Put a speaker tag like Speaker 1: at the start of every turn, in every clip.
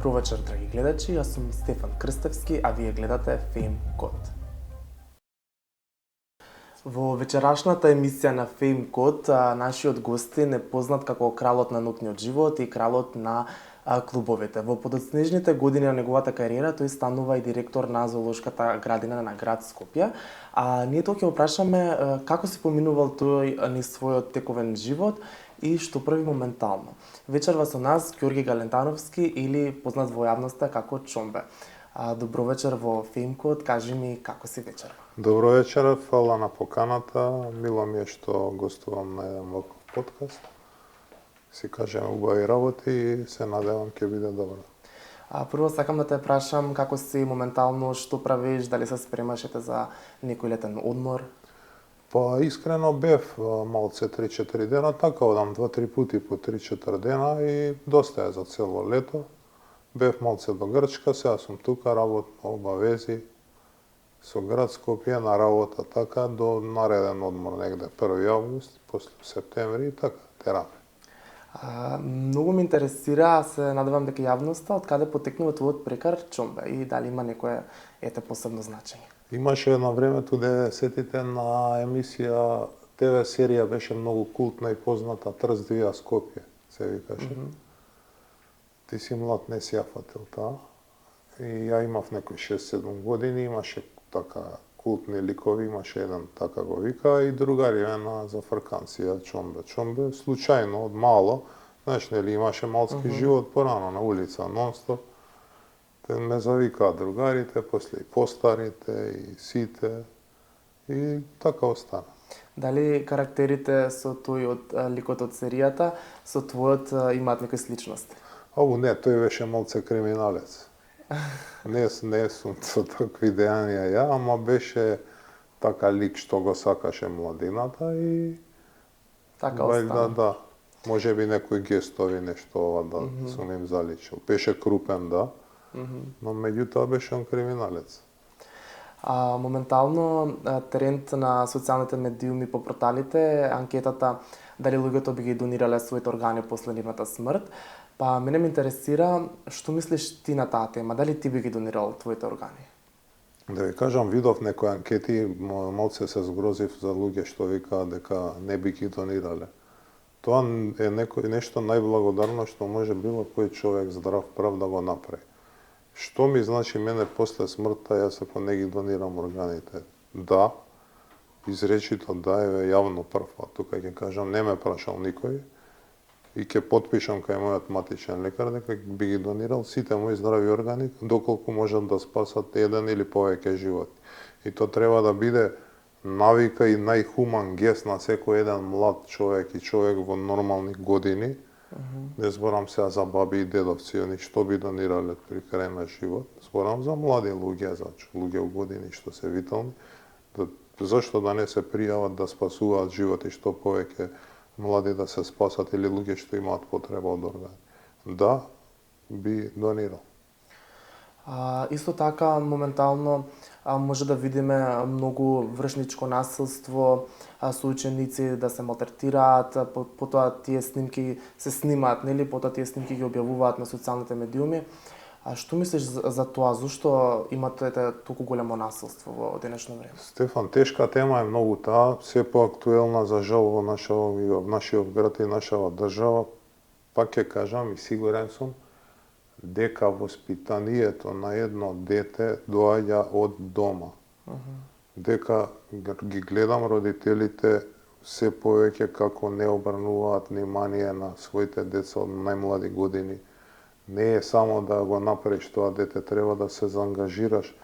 Speaker 1: Добро вечер, драги гледачи, јас сум Стефан Крстевски, а вие гледате Fame Code. Во вечерашната емисија на Fame Code, нашиот гостин е познат како кралот на ноќниот живот и кралот на клубовите. Во подоцнежните години на неговата кариера тој станува и директор на зоолошката градина на град Скопје. А ние тоа ќе го прашаме како се поминувал тој низ својот тековен живот и што прави моментално. Вечерва со нас Ѓорги Галентановски или познат во јавноста како Чомбе. Добро вечер во Fame Code, кажи ми како си вечерва.
Speaker 2: Добро вечер, фала на поканата. Мило ми е што гостувам на еден ваков подкаст. Си кажем убави работи и се надевам ќе биде добро.
Speaker 1: Прво сакам да те прашам како си моментално, што правиш, дали се спремаш за некој летен одмор?
Speaker 2: Па искрено бев малце 3-4 дена, така одам 2-3 пати по 3-4 дена и доста е за цело лето. Бев малце до Грчка, сега сум тука, работам обавези со град Скопје на работа, така до нареден одмор негде 1 август, после септември и така тераме.
Speaker 1: Многу ме интересира, се надевам дека јавноста, од каде потекнува твојот прекар Чомбе и дали има некое посебно значење?
Speaker 2: Имаше на времето 90-тите на емисија, ТВ серија беше многу култна и позната Трздвија Скопје, се викаше. Ти си млад, не си ја фатил таа. И ја имав некои 6-7 години, имаше така култни ликови, имаше еден така го вика и другари на зафрканција Чомбе. Чомбе случајно од мало, знаеш нели имаше малски живот порано на улица нонстоп. Те ме завикаа другарите, после и постарите, и сите, и така остана.
Speaker 1: Дали карактерите со тој од ликот од серијата, со твојот имаат некои сличности?
Speaker 2: Не, тој беше малце криминалец. Не сум со такви дејанија ја, ама беше така лик што го сакаше младината и...
Speaker 1: Така остана.
Speaker 2: Да. Може би некои гестови, нешто ова да сум им заличил. Беше крупен, да. Но меѓутоа беше он криминалец.
Speaker 1: Моментално тренд на социјалните медиуми по порталите, анкетата дали луѓето би ги донирале своите органи после нивната смрт. Па мене ме интересира што мислиш ти на таа тема, дали ти би ги донирал твоите органи?
Speaker 2: Да ви кажам, видов некои анкети, малце се згрозив за луѓе што викаат дека не би ги донирале. Тоа е нешто најблагодарно што може било кој човек здрав прав да го направи. Што ми значи мене после смртта, јас ако не ги донирам органите? Да, изречито да, јавно прв, тука ќе кажам, не ме прашал никој и ќе потпишам кај мојот матичен лекар дека би ги донирал сите мои здрави органи доколку можат да спасат еден или повеќе животи. И тоа треба да биде навика и најхуман гест на секој еден млад човек и човек во нормални години. Не зборам сега за баби и дедовци, они што би донирале при крај на живот. Зборам за млади луѓе, за луѓе у години што се витални. Зашто да не се пријават да спасуваат животи што повеќе млади да се спасат или луѓе што имаат потреба од органи. Да, би донирал.
Speaker 1: Исто така, моментално може да видиме многу вршничко насилство, со ученици да се малтретираат, потоа тие снимки се снимаат, нели, потоа тие снимки ги објавуваат на социјалните медиуми. Што мислиш за тоа? Зошто има толку големо насилство во денешно време?
Speaker 2: Стефан, тешка тема е многу таа, се поактуелна за жал во нашиот град и нашава држава. Пак ќе кажам и сигурен сум дека воспитанието на едно дете доаѓа од дома. Дека ги гледам родителите се повеќе како не обрнуваат внимание на своите деца од најмлади години. Не е само да го направиш тоа дете, треба да се заангажираш,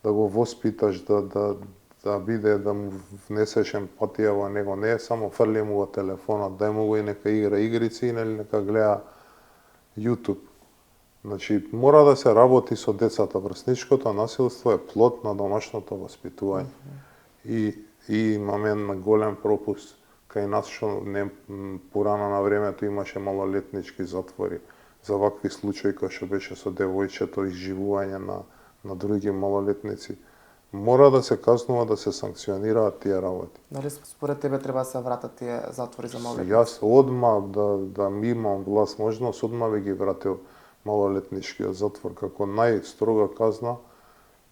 Speaker 2: да го воспиташ, да биде, да му внесеш емпатија во него. Не е само фрли му го телефонот, дај му го и нека игра игрици или нека гледа YouTube. Значи, мора да се работи со децата. Врсничкото насилство е плод на домашното воспитување. И имаме еден голем пропуст кај нас што порано на времето имаше малолетнички затвори за вакви случаи кои што беше со девојчето изживување на други малолетници. Мора да се казнува, да се санкционираат тие работи.
Speaker 1: Дали според тебе треба да се вратат тие затвори за малолетници?
Speaker 2: Јас одма да имам возможност, одма би ги вратил. малолетничкиот затвор како најстрога казна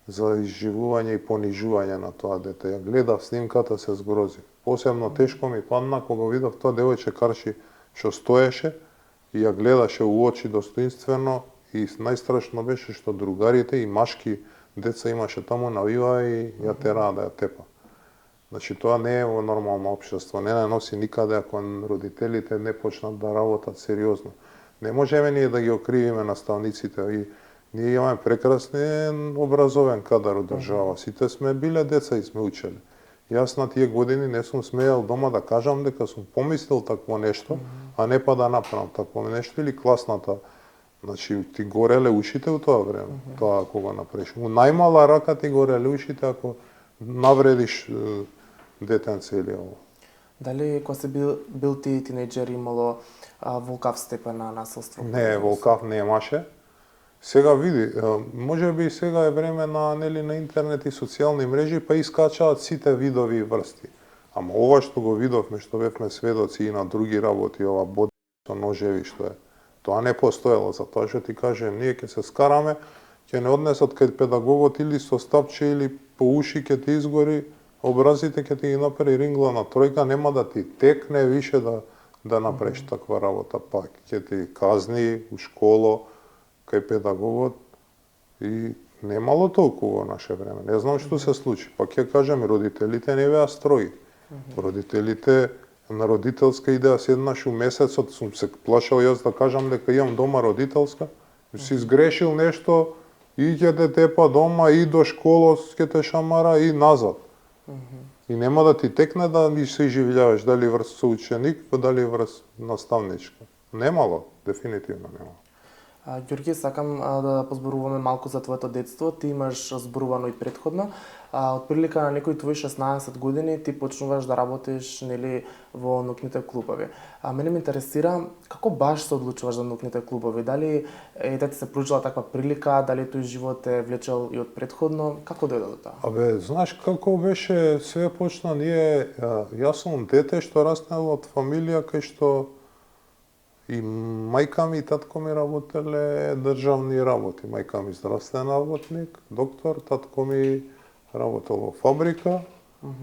Speaker 2: за изживување и понижување на тоа дете. Ја гледав снимката, се згрозив. Посебно тешко ми падна кога видов тоа девојче карчи што стоеше и ја гледаше у очи достоинствено и најстрашно беше што другарите и машки деца имаше таму навива и ја тераа да ја тепа. Значи тоа не е во нормално општество, не носи никаде ако родителите не почнат да работат сериозно. Не можеме ние да ги окривиме наставниците и ние имаме прекрасен образовен кадар од држава. Сите сме биле деца и сме учеле. Јас на тие години не сум смеел дома да кажам дека сум помислил такво нешто, а не па да направам такво нешто или класната. Значи ти гореле ушите у тоа време, тоа кога направиш. У најмала рака ти гореле ушите ако навредиш детенце или ово.
Speaker 1: Дали кога си бил ти тинејџер имало волкав степен на насилство?
Speaker 2: Не, волкав немаше. Сега види, може би сега е време на на интернет и социјални мрежи, па искачаат сите видови и врсти. Ама ова што го видовме, што бевме сведоци и на други работи, ова боди со ножеви што е, тоа не постоело. Затоа што ти кажем, ние ќе се скараме, ќе не однесат кај педагогот или со стапче или по уши ќе ти изгори, образите ќе ти ги направи рингла на тројка, нема да ти текне више да направиш таква работа, па ќе ти казни у школо, кај педагогот и немало толку во наше време. Не знам што се случи. Па ќе кажам, родителите не беа строги. Родителите на родителска идеја седнаш у месецот, сум се плашал јас да кажам дека имам дома родителска, си сгрешил нешто и ќе те тепа дома и до школа ќе те шамара и назад. И нема да ти текне да ми се изживljаваш дали врз соученик, дали врз наставничка. Немало, дефинитивно немало.
Speaker 1: Ѓорѓе, сакам да позборуваме малку за твоето детство. Ти имаш зборувано и претходно. Од прилика на некои твои 16 години ти почнуваш да работиш во наукните клубови. Мене ме интересира како баш се одлучуваш за наукните клубови? Дали да ти се пруџила таква прилика, дали тој живот те влечел и од претходно? Како дојде до тоа?
Speaker 2: Знаеш како беше, све почна јас сум дете што раснал од фамилија кај што и мајка ми и татко ми работеле државни работи. Мајка ми здравствен работник, доктор, татко ми работел во фабрика,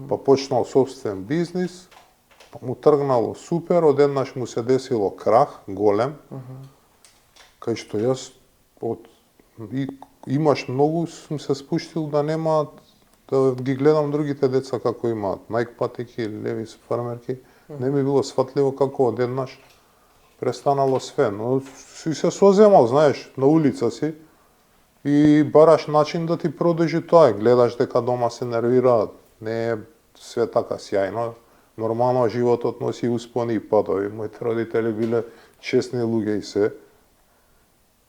Speaker 2: па почнал собствен бизнис, па му тргнало супер, одеднаш му се десило крах, голем, кај што јас имаш многу, сум се спуштил да немаат, да ги гледам другите деца како имаат, Nike патики, Levi's фармерки, не ми било сватливо како одеднаш престанало све, но си се соземал, знаеш, на улица си и бараш начин да ти продолжи тоа. Гледаш дека дома се нервираат, не е све така сјајно. Нормално животот носи успони и падови. Моите родители биле честни луѓе и се,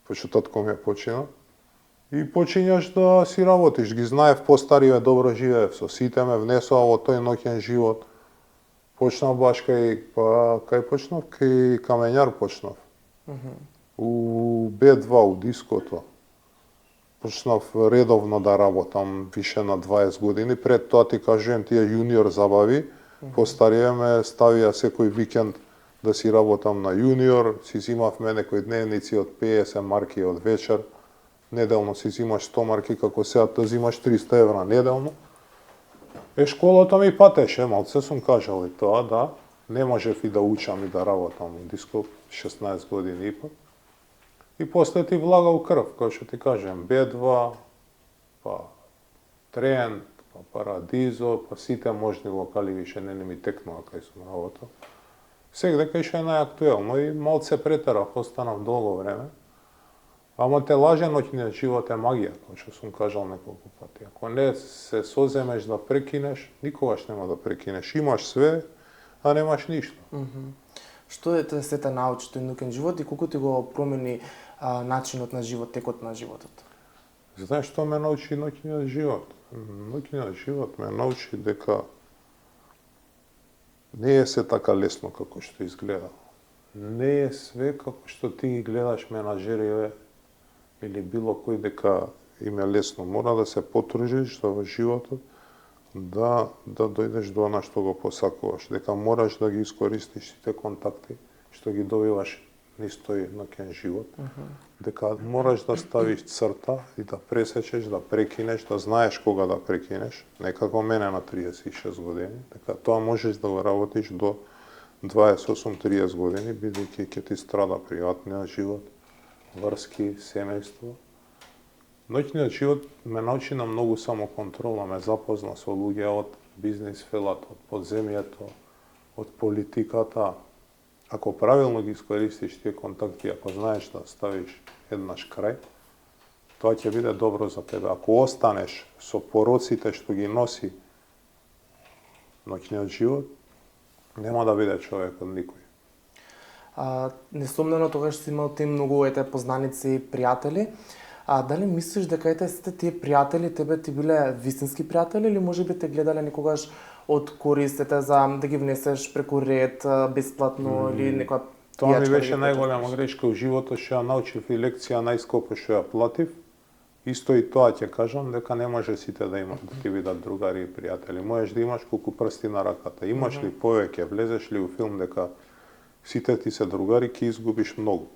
Speaker 2: пошто татко ми е почина. И почињаш да си работиш. Ги знаев постариве, добро живеев со сите, ме внесоа во тој ноќен живот. Почнав баш кај почнав, кај камењар почнав. У Б2, у диското. Почнав редовно да работам више на 20 години. Пред тоа ти кажувам тие јуниор забави. Постариве ме ставија секој викенд да си работам на јуниор. Си зимавме некои дневници од 50 марки од вечер. Неделно си зимаш 100 марки, како сега да зимаш 300 евра неделно. Школата ми патеше, малце сум кажал и тоа, да. Не можев и да учам и да работам во диско 16 години ипак. И после ти влага у крв, кој што ти кажем, Б2, па Трент, па Парадизо, па сите можни локали више не ми текнува кај сум работал. Сегде кај што е најактуелно и малце претерав, останав долго време. Ама те лаже ноќниот живот е магија, кој што сум кажал неколку пати. Ако не се соземеш да прекинеш, никогаш нема да прекинеш. Имаш све, а немаш ништо.
Speaker 1: Што е се те научи тој нукен живот и колку ти го промени начинот на живот, текот на животот?
Speaker 2: Знаеш што ме научи ноќниот живот? Ноќниот живот ме научи дека не е се така лесно како што изгледа. Не е све како што ти ги гледаш менаџериве или било кој дека им е лесно. Мора да се потружиш во животот да дојдеш до она што го посакуваш, дека мораш да ги искористиш сите контакти што ги добиваш тој ноќен живот, дека мораш да ставиш црта и да пресечеш, да прекинеш, да знаеш кога да прекинеш, не како мене на 36 години, дека тоа можеш да го работиш до 28-30 години, бидејќи ќе ти страда приватниот живот, врски, семејство. Ноќниот живот ме научи на многу самоконтрола, ме запозна со луѓе од бизнис фелат, од подземјето, од политиката. Ако правилно ги искористиш тие контакти, ако знаеш да ставиш еднаш крај, тоа ќе биде добро за тебе. Ако останеш со пороците што ги носи ноќниот живот, нема да биде човек од никој.
Speaker 1: Несомнено тогаш си имал ти многу познаници и пријатели. Дали мислиш дека сите тие пријатели тебе ти биле вистински пријатели или можеби те гледале некогаш од корист за да ги внесеш преку ред, бесплатно или некоја
Speaker 2: Тоа ми беше најголема грешка во животот, што ја научив и лекција најскопо што ја платив. Исто и тоа ќе кажам, дека не може сите да имат, да ти бидат другари и пријатели. Можеш да имаш колку прсти на раката. Имаш ли повеќе, влезеш ли у филм дека сите ти се другари, ќе изгубиш многу.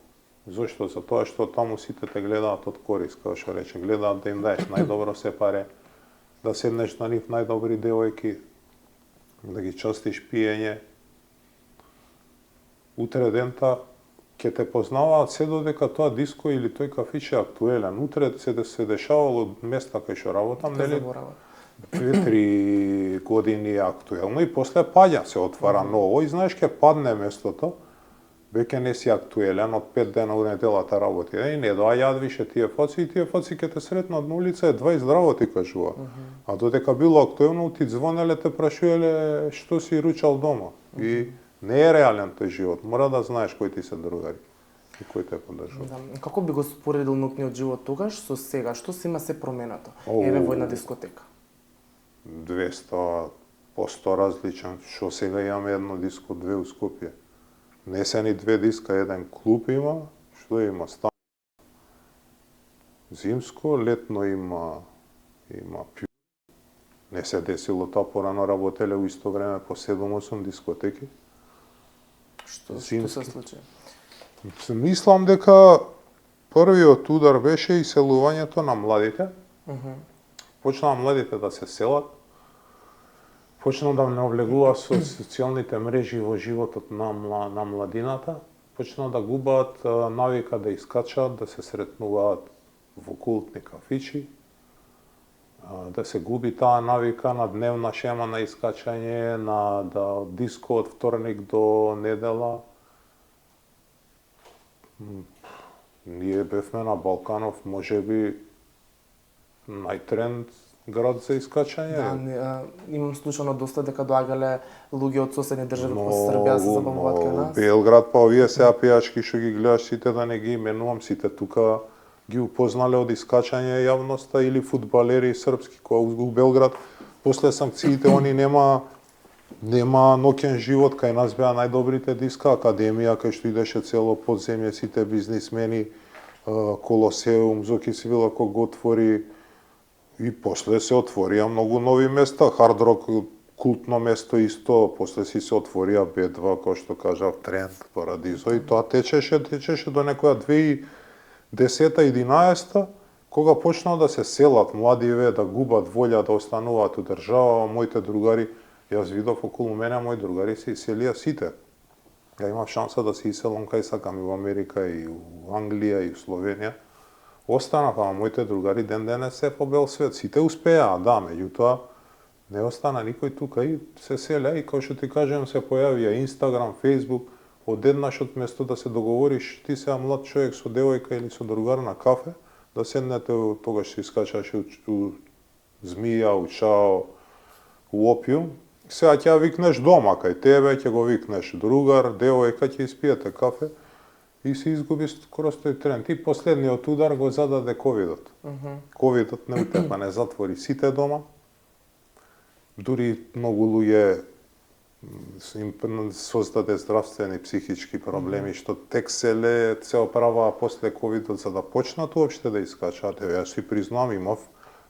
Speaker 2: Зошто? Затоа што таму сите те гледаат од корист, како што рече, гледаат да им даеш најдобро се паре, да седнеш на нив најдобри девојки, да ги частиш пиење. Утре дента ќе те познаваат се додека тоа диско или тој кафич е актуелен. Утре се дешавало од места кај што работам, нели? 2-3 години е актуелно и после паѓа се отвара ново и знаеш ќе падне местото. Веќе не си актуелен, од 5 дена у неделата работи. И не доаѓаат више тие фаци и тие фаци ќе те сретнат на улица, едва и здраво ти кажува. А додека било актуелно, ти звонеле, те прашувале што си ручал дома. И не е реален тој живот. Мора да знаеш кои ти се другари и кои те поддржуваат.
Speaker 1: Како би го споредил ноќниот живот тогаш со сега? Што се има се променато? Еве во една дискотека.
Speaker 2: 200% различен. Што сега имаме едно диско, 2 у Скопје. Не се ни 2 диска, еден клуб има, што има стан. Зимско, летно има пиво. Не се десило тоа, порано работеле у исто време по 7-8 дискотеки.
Speaker 1: Што се случи?
Speaker 2: Мислам дека првиот удар беше иселувањето на младите. Почнаа младите да се селат. Почна да не облегува со социјалните мрежи во животот на младината. Почна да губаат навика да искачаат, да се сретнуваат во култни кафичи, да се губи таа навика на дневна шема на искачање, на диско од вторник до недела. Ние бевме на Балканов, можеби најтренд град за искачање.
Speaker 1: Имам слушано доста дека доаѓале луѓе од соседни држави по Србија се забавуваат кај нас.
Speaker 2: Белград, па овие сега пијачки што ги гледаш сите, да не ги именувам, сите тука ги упознале од искачање јавноста или фудбалери српски кои у Белград. После санкциите они нема ноќен живот, кај нас беа најдобрите диска, академија кај што идеше цело подземје, сите бизнисмени, Колосеум, Зоки Свилако го отвори. И после се отворија многу нови места, Hard Rock култно место исто, после си се отворија B2, кој што кажав, Тренд, Парадизо, и тоа течеше до некоја 2010-11, кога почнаа да се селат младиве, да губат волја да остануваат у држава. Моите другари, јас видов околу мене, мои другари се иселија сите. Ја имав шанса да се иселам кај сакам и во Америка, и у Англија, и у Словенија. Останаха, а моите другари ден денес се по бел свет. Сите успеа, да, меѓутоа не остана никој тука и се селја и како што ти кажем се појавија Инстаграм, Фејсбук, одеднаш од место да се договориш ти сега млад човек со девојка или со другар на кафе, да седнете, тогаш се искачаше у Змија, у Чао, у Опиум. Сега ќе викнеш дома кај тебе, ќе го викнеш другар, девојка, ќе испиете кафе. И се изгуби скоро тој тренд. И последниот удар го зададе ковидот. Ковидот не утепа, не затвори сите дома. Дури многу луѓе им создаде здравствени психички проблеми, што тек се оправаа после ковидот за да почнат уопште да искачаат. Јас си признавам, имав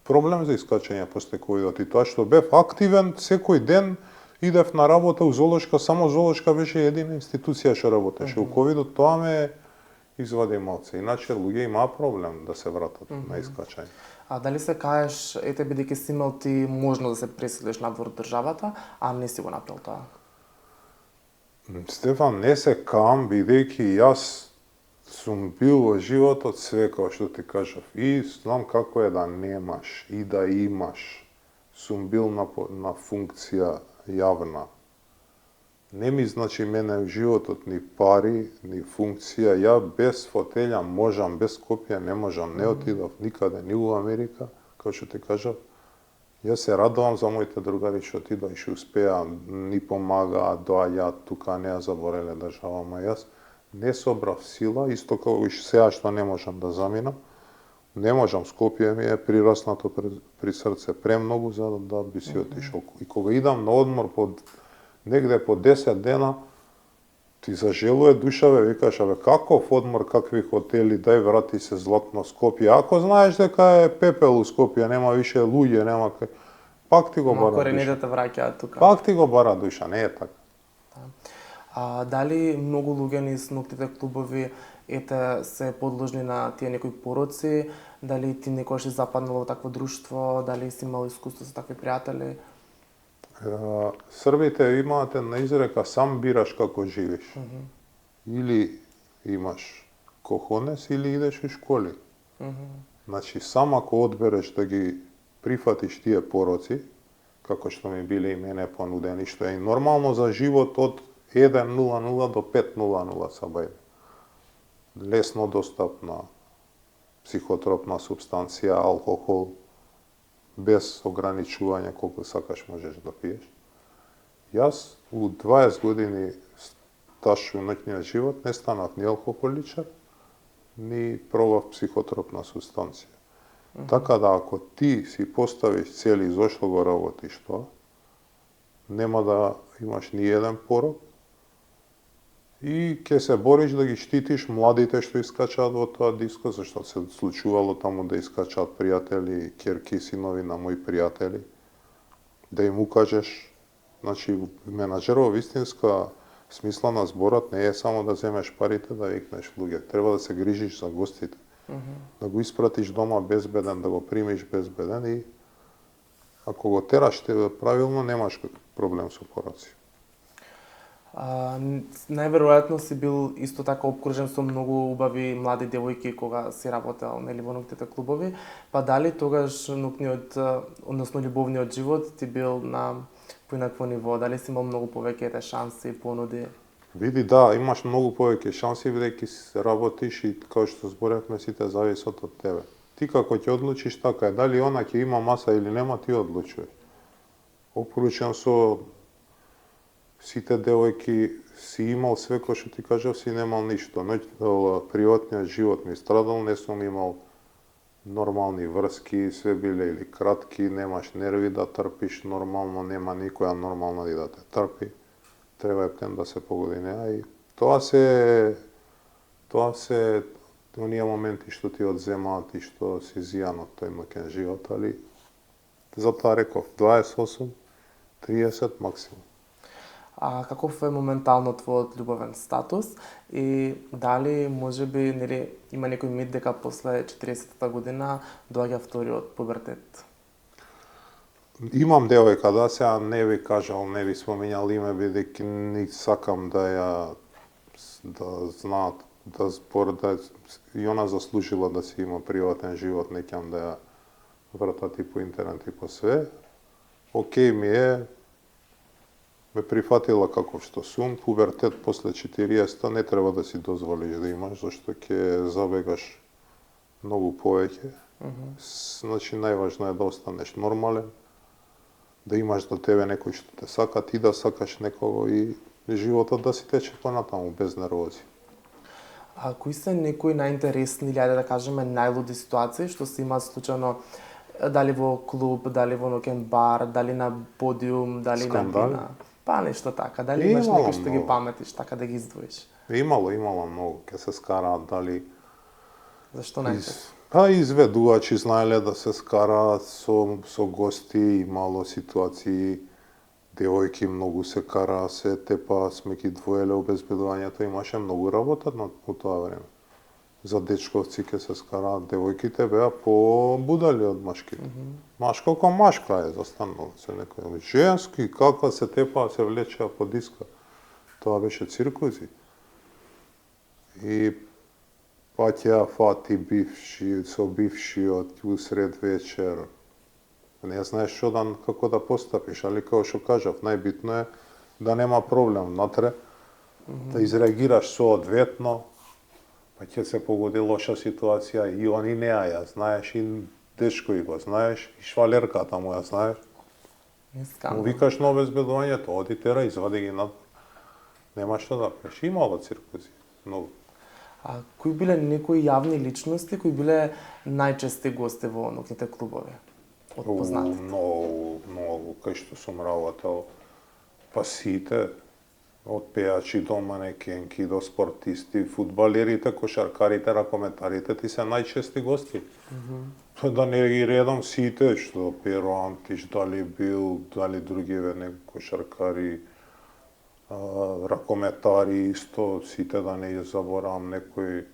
Speaker 2: проблем за искачање после ковидот и тоа што бев активен секој ден, Идев на работа у Золошка, само Золошка беше едина институција што работеше. У ковидот тоа ме извади малце. Иначе луѓе имаа проблем да се вратат на искачање.
Speaker 1: А дали се каеш, ете бидејќи си имал ти можност да се преселиш надвор од државата, а не си го направил тоа?
Speaker 2: Стефан, не се каам, бидејќи јас сум бил во животот све, како што ти кажав. И знам како е да немаш и да имаш. Сум бил на функција јавна. Не ми значи мене в животот ни пари, ни функција. Ја без фотелја можам, без Скопје не можам. Не отидов никаде, ни у Америка, како што ти кажав. Јас се радувам за моите другари што отидоа и што успеа, ни помагаат, доаѓаат тука, не ја забореле држава, ама јас не собрав сила, исто како и сега што не можам да заминам. Не можам, Скопје ми е прираснато при срце премногу за да би си отишол. И кога идам на одмор негде по 10 дена, ти зажелува душаве, викаш, абе, каков одмор, какви хотели, дај врати се златно Скопје. Ако знаеш дека е пепел у Скопје, нема више луѓе, нема кај... Пак ти го бара душа.
Speaker 1: Корените те враќаат тука.
Speaker 2: Пак ти го бара душа, не е така.
Speaker 1: Дали многу луѓе низ ноќните клубови се подложни на тие некои пороци? Дали ти некогаш си западнал во такво друштво? Дали си имал искуство со такви пријатели?
Speaker 2: Србите имаат една изрека, сам бираш како живиш. Или имаш кохонес, или идеш у школи. Значи, сам ако одбереш да ги прифатиш тие пороци, како што ми биле и мене понудени, што е нормално за живот од 1.00 до 5.00 сабајле. Лесно достапна психотропна субстанција, алкохол, без ограничување колку сакаш можеш да пиеш. Јас у 20 години стаж у ноќниот живот не станав ни алкохоличар, ни пробав психотропна субстанција. Така да ако ти си поставиш цели зошто го работиш тоа, нема да имаш ни еден порок и ќе се бориш да ги штитиш младите што искачаат во тоа диско, зашто се случувало таму да искачаат пријатели, ќерки, синови на мои пријатели, да им укажеш. Значи, менаџерова вистинска смисла на зборот не е само да земеш парите, да викнеш луѓе. Треба да се грижиш за гостите. Да го испратиш дома безбеден, да го примиш безбеден и ако го тераш правилно, немаш проблем со пороци.
Speaker 1: Најверојатно си бил исто така обкружен со многу убави млади девојки кога си работел нели во ноќните клубови, па дали тогаш ноќниот, односно љубовниот живот ти бил на поинакво ниво, дали си имал многу повеќе шанси, понуди?
Speaker 2: Види, да, имаш многу повеќе шанси бидејќи работиш и како што зборевме сите зависат од тебе. Ти како ќе одлучиш така е, дали она ќе има маса или нема, ти одлучуваш. Опоручен со сите девојки си имал све кој што ти кажав, си немал ништо. Приватниот живот ми страдал, не сум имал нормални врски, све биле или кратки, немаш нерви да трпиш нормално, нема никоја нормална да те трпи. Треба ептен да се погодинеа и тоа се оние моменти што ти одземаат и што си зијан од тој ноќен живот, али затоа реков 28, 30 максимум.
Speaker 1: Каков е моментално твојот љубовен статус и дали можеби нели има некој мит дека после 40-та година доаѓа вториот пубертет?
Speaker 2: Имам девојка, да, сега не би кажал, не би споминал име, бидејќи не сакам да знаат, и она заслужила да си има приватен живот, не ќам да ја вратат и по интернет и по све. Океј ми е, ме прифатила каков што сум, пубертет после 40 не треба да си дозволиш да имаш, зашто ќе забегаш многу повеќе. Значи, најважно е да останеш нормален, да имаш до тебе некој што те сака, ти да сакаш некого и животот да си тече понатаму, без нервози.
Speaker 1: Кои се некои најинтересни или, да кажеме, најлуди ситуации што се имаат случајно, дали во клуб, дали во ноќен бар, дали на подиум, дали на вина? Па нешто така, дали имаш некои што ги паметиш, така да ги издвоиш?
Speaker 2: Имало многу, ке се скараат, дали...
Speaker 1: Зашто најчесто?
Speaker 2: Изведувачи знаеле да се скараат со гости, имало ситуации девојки многу се караа, се тепаа, сме ги двоеле обезбедувањето, имаше многу работа у тоа време. За дечковци ке се скараат, девојките беа побудали од машките. Машко ко машка е застанало се некој. Женски, каква се тепаа, се влечеа по диска. Тоа беше циркузи. И паќа фати бивши, со бившиот усред вечер. Не знаеш што како да постапиш, али како што кажав, најбитно е да нема проблем внатре, да изреагираш соодветно, па ќе се погоди лоша ситуација и они не ја знаеш, и дечко и го знаеш, и швалерката му ја знаеш. Му викаш на обезбедувањето, оди тера, извади ги надвор. Нема што да правиш. Имало циркузи, многу.
Speaker 1: А кои биле некои јавни личности кои биле најчести гости во ноќните клубови? Од познатите?
Speaker 2: Многу, кај што сум работел, па сите, од пејачи до манекенки, до спортисти, фудбалерите, кошаркарите, ракометарите, ти се најчести гости. Да не ги редам сите, што Перо Антиш, дали бил, дали другиве кошаркари, ракометари исто, сите да не ја заборавам некои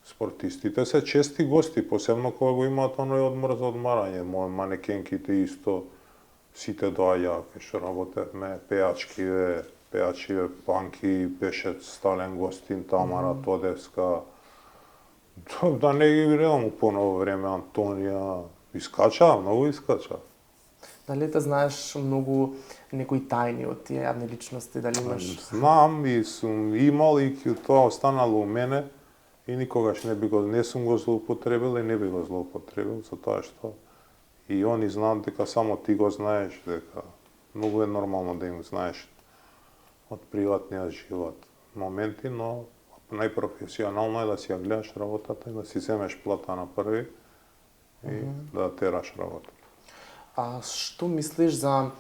Speaker 2: спортистите се чести гости, посебно кога го имаат оној одмор за одмарање, манекенките исто, сите доаѓаа кај што работевме, пејачиве, Панки беше стален гостин, Тамара Тодевска, да не ги редам у поново време, Антонија, искачаа, многу искачаа.
Speaker 1: Дали те знаеш многу некои тајни од тие јавни личности, дали имаш?
Speaker 2: Знам и сум имал и тоа останало у мене и никогаш не сум го злоупотребил и не би го злоупотребил, затоа што и они знаат дека само ти го знаеш, дека многу е нормално да им знаеш од приватниот живот моменти, но најпрофесионално е да си ја гледаш работата и да си земеш плата на први и да тераш работа.
Speaker 1: А што мислиш за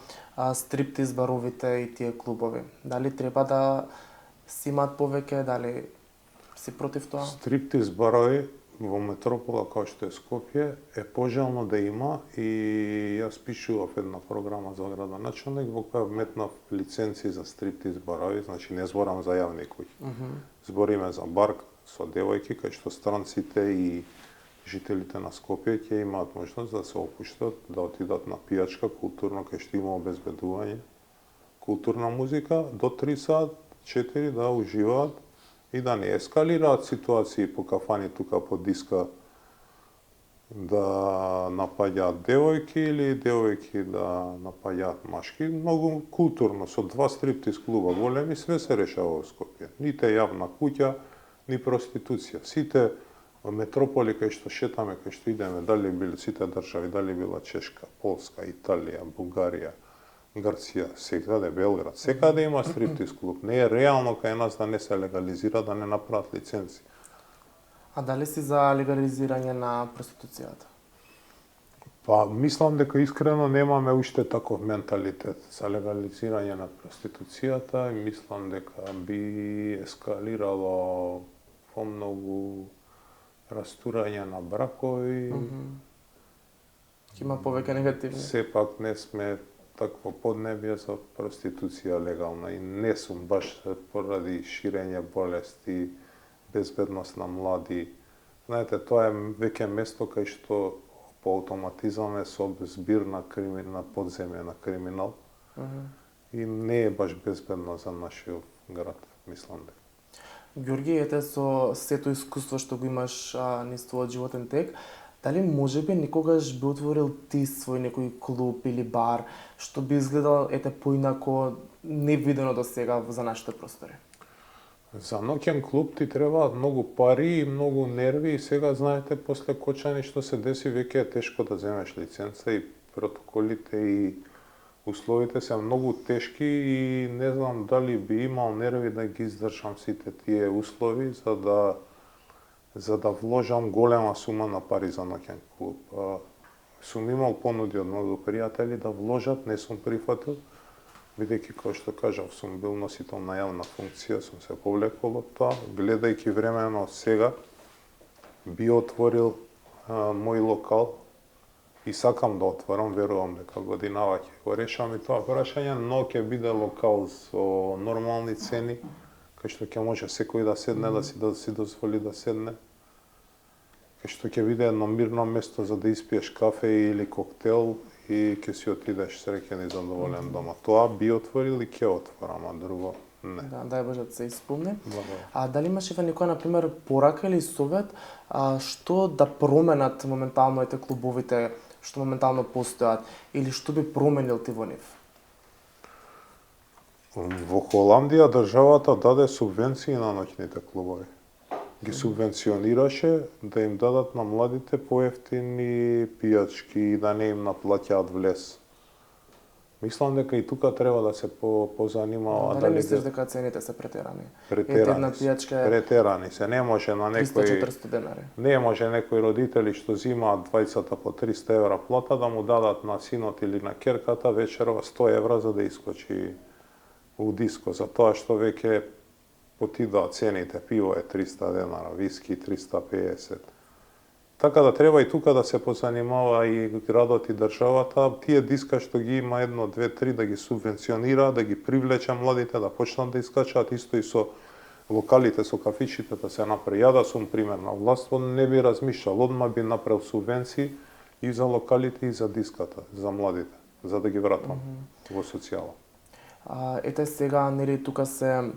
Speaker 1: стриптиз баровите и тие клубови? Дали треба да си имаат повеќе, дали си против тоа?
Speaker 2: Стриптиз барови во метропола како што е Скопје е пожелно да има и јас пишував една програма за градоначелник во која метнав лиценци за стриптиз барови, значи не зборам за јавни куќи. Збориме за бар со девојки кај што странците и жителите на Скопје ќе имаат можност да се опуштат, да отидат на пијачка културно кај што има обезбедување, културна музика до 3 сат, 4 да уживаат и да не ескалираат ситуации по кафани тука по диска да напаѓаат девојки или девојки да напаѓаат машки. Многу културно, со 2 стриптиз клуба големи, све се решава во Скопје. Ните јавна куќа, ни проституција. Сите метрополи кај што шетаме, кај што идеме, дали биле сите држави, дали била Чешка, Полска, Италија, Бугарија, Грција, секаде Белград, секаде има стриптиз клуб. Не е реално кај нас да не се легализира, да не направат лиценци.
Speaker 1: А дали си за легализирање на проституцијата?
Speaker 2: Па, мислам дека искрено немаме уште таков менталитет за легализирање на проституцијата и мислам дека би ескалирало помногу растурање на бракови.
Speaker 1: Има повеќе негативни.
Speaker 2: Сепак не сме такво поднебје за проституција легална и не сум баш поради ширење болести, безбедност на млади. Знаете, тоа е веќе место кај што по автоматизам е со збир на подземје на криминал и не е баш безбедно за нашиот град, мислам дека.
Speaker 1: Ѓорги, ете со сето искуство што го имаш низ твојот животен тек, дали можеби никогаш би отворил ти свој некој клуб или бар што би изгледал поинако невидено до сега за нашите простори?
Speaker 2: За ноќен клуб ти требаат многу пари и многу нерви и сега знаете после Кочани што се деси веќе е тешко да земеш лиценца и протоколите и условите се многу тешки и не знам дали би имал нерви да ги издржам сите тие услови за да вложам голема сума на пари за ноќен клуб. Сум имал понуди од многу пријатели да вложат, не сум прифатил, бидејќи, како што кажав, сум бил носител на јавна функција, сум се повлекол од тоа. Гледајќи времено сега, би отворил мој локал и сакам да отворам, верувам дека годинава ќе го решам и тоа прашање, но ќе биде локал со нормални цени, кај што ќе може секој да седне, да си дозволи да седне. Кај што ќе биде едно мирно место за да испиеш кафе или коктел и ќе си отидеш среќен и задоволен дома. Тоа би отворил и ќе отворам, а друго не.
Speaker 1: Да, дај Боже да се исполни.
Speaker 2: Благодарам.
Speaker 1: А дали имаш еве некоја на пример порака или совет што да променат моментално ете клубовите што моментално постојат или што би променил ти во нив?
Speaker 2: Во Холандија државата даде субвенции на ноќните клубови. Ги субвенционираше да им дадат на младите поевтини пијачки и да не им наплаќаат влез. Мислам дека и тука треба да се позанимава.
Speaker 1: Дали мислиш дека цените се претерани?
Speaker 2: Претерани се. Претерани се. Не може на некој
Speaker 1: 300-400 денари.
Speaker 2: Не може некои родители што зимаат двајцата по 300 евра плата да му дадат на синот или на керката вечерова 100 евра за да искочи у диско, за тоа што веќе потидоа цените, пиво е 300 денара, виски 350. Така да треба и тука да се позанимава и градот и државата, тие диска што ги има 1, 2, 3 да ги субвенционира, да ги привлече младите да почнат да искачаат, исто и со локалите, со кафичите да се направи. Ја да сум пример на власт, не би размишljал, одма би направил субвенции и за локалите и за диската, за младите, за да ги вратам во социјала.
Speaker 1: Ете сега, нели тука се